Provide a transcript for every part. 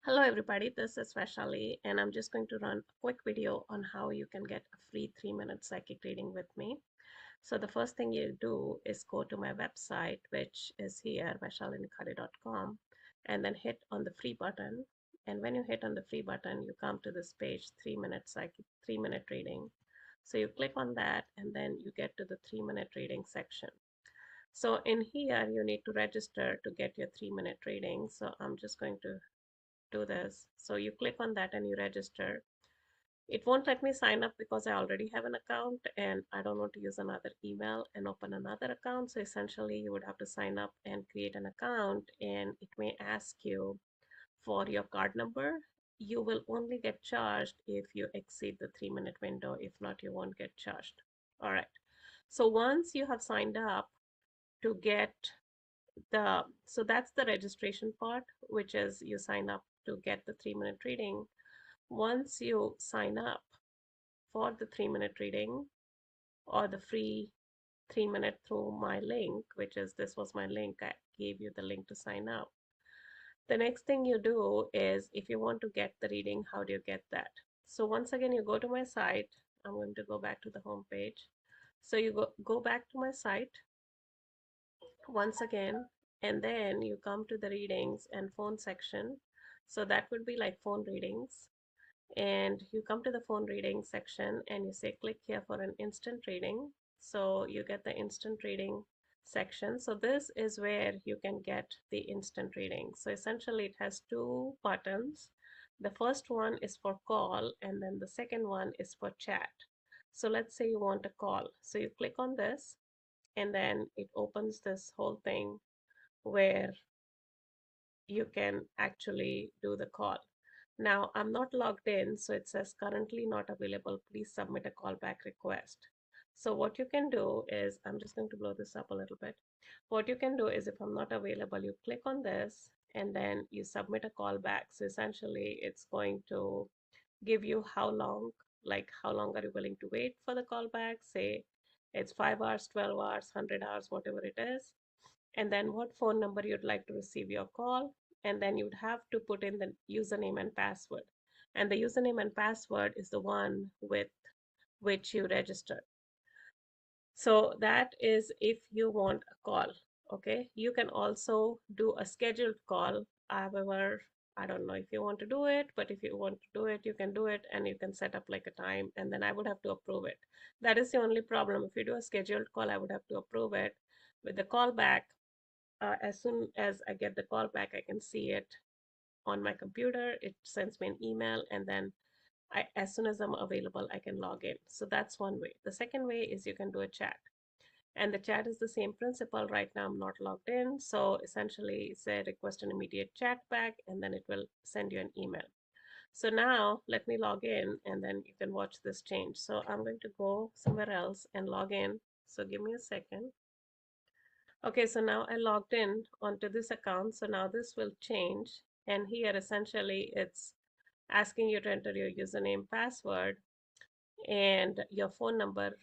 Hello everybody, this is Vaishali and I'm just going to run a quick video on how you can get a free 3-minute psychic reading with me. So the first thing you do is go to my website, which is here, vaishalinikade.com, and then hit on the free button. And when you hit on the free button, you come to this page, 3-minute psychic, 3-minute reading. So you click on that and then you get to the 3-minute reading section. So in here, you need to register to get your 3-minute reading. So I'm just going to do this. So you click on that and you register. It won't let me sign up because I already have an account and I don't want to use another email and open another account. So essentially you would have to sign up and create an account, and it may ask you for your card number. You will only get charged if you exceed the 3-minute window. If not, you won't get charged. All right. So once you have signed up to get so that's the registration part, which is you sign up to get the 3-minute reading. Once you sign up for the 3-minute reading or the free 3-minute through my link, which is this was my link, I gave you the link to sign up. The next thing you do is, if you want to get the reading, how do you get that? So once again, you go to my site. I'm going to go back to the home page. So you go back to my site once again, and then you come to the readings and phone section. So that would be like phone readings. And you come to the phone reading section and you say click here for an instant reading. So you get the instant reading section. So this is where you can get the instant reading. So essentially it has two buttons. The first one is for call and then the second one is for chat. So let's say you want a call. So you click on this and then it opens this whole thing where you can actually do the call. Now, I'm not logged in, so it says currently not available. Please submit a callback request. So what you can do is, I'm just going to blow this up a little bit. What you can do is, if I'm not available, you click on this and then you submit a callback. So essentially, it's going to give you how long, like how long are you willing to wait for the callback? Say it's 5 hours, 12 hours, 100 hours, whatever it is, and then what phone number you'd like to receive your call, and then you'd have to put in the username and password. And the username and password is the one with which you registered. So that is if you want a call. Okay, you can also do a scheduled call. However, I don't know if you want to do it, but if you want to do it, you can do it and you can set up like a time, and then I would have to approve it. That is the only problem. If you do a scheduled call, I would have to approve it. With the callback, as soon as I get the call back, I can see it on my computer. It sends me an email, and then as soon as I'm available, I can log in. So that's one way. The second way is you can do a chat. And the chat is the same principle. Right now, I'm not logged in. So essentially, say request an immediate chat back, and then it will send you an email. So now let me log in, and then you can watch this change. So I'm going to go somewhere else and log in. So give me a second. Okay, so now I logged in onto this account. So now this will change. And here essentially it's asking you to enter your username, password, and your phone number.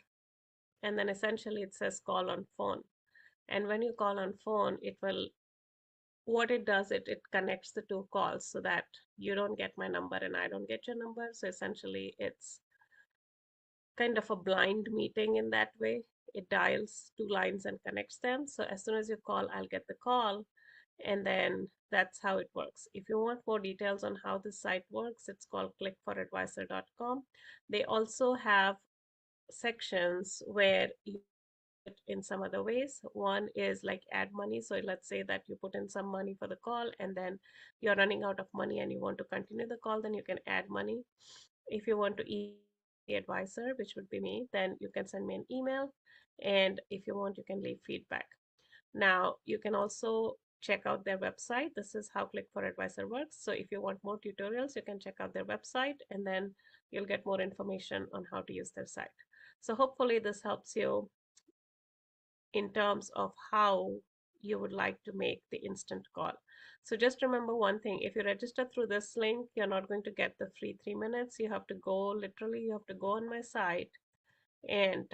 And then essentially it says call on phone. And when you call on phone, it will, what it does, it connects the two calls so that you don't get my number and I don't get your number. So essentially it's kind of a blind meeting in that way. It dials two lines and connects them. So as soon as you call, I'll get the call. And then that's how it works. If you want more details on how this site works, it's called clickforadvisor.com. They also have sections where you it in some other ways. One is like add money. So let's say that you put in some money for the call and then you're running out of money and you want to continue the call, then you can add money. If you want to email the advisor, which would be me, then you can send me an email. And if you want, you can leave feedback. Now, you can also check out their website. This is how Click for Advisor works. So if you want more tutorials, you can check out their website and then you'll get more information on how to use their site. So hopefully this helps you in terms of how you would like to make the instant call. So just remember one thing, if you register through this link, you're not going to get the free 3 minutes. You have to go, literally, you have to go on my site and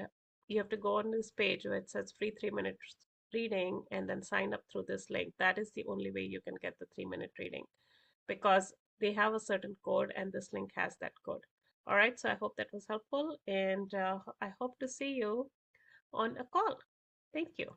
you have to go on this page where it says free 3-minute reading and then sign up through this link. That is the only way you can get the 3-minute reading, because they have a certain code, and this link has that code. All right, so I hope that was helpful, and I hope to see you on a call. Thank you.